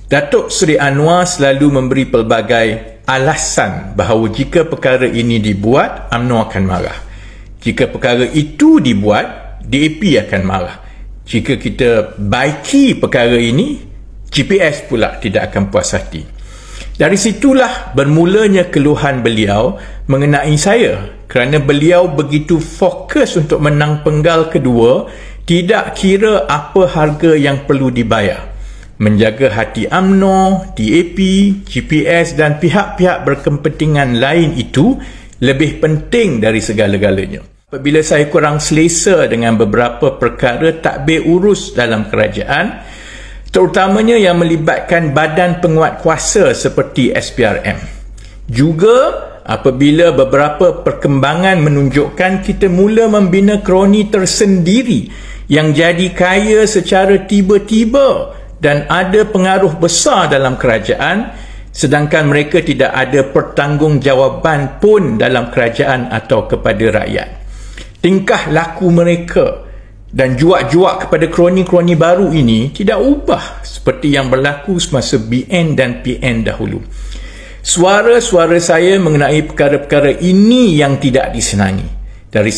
Datuk Seri Anwar selalu memberi pelbagai alasan bahawa jika perkara ini dibuat, UMNO akan marah. Jika perkara itu dibuat, DAP akan marah. Jika kita baiki perkara ini, GPS pula tidak akan puas hati. Dari situlah bermulanya keluhan beliau mengenai saya, kerana beliau begitu fokus untuk menang penggal kedua, tidak kira apa harga yang perlu dibayar. Menjaga hati UMNO, DAP, GPS dan pihak-pihak berkepentingan lain itu lebih penting dari segala-galanya. Apabila saya kurang selesa dengan beberapa perkara takbir urus dalam kerajaan, terutamanya yang melibatkan badan penguat kuasa seperti SPRM. Juga apabila beberapa perkembangan menunjukkan kita mula membina kroni tersendiri yang jadi kaya secara tiba-tiba dan ada pengaruh besar dalam kerajaan, sedangkan mereka tidak ada pertanggungjawaban pun dalam kerajaan atau kepada rakyat. Tingkah laku mereka dan juak-juak kepada kroni-kroni baru ini tidak ubah seperti yang berlaku semasa BN dan PN dahulu. Suara-suara saya mengenai perkara-perkara ini yang tidak disenangi. Dari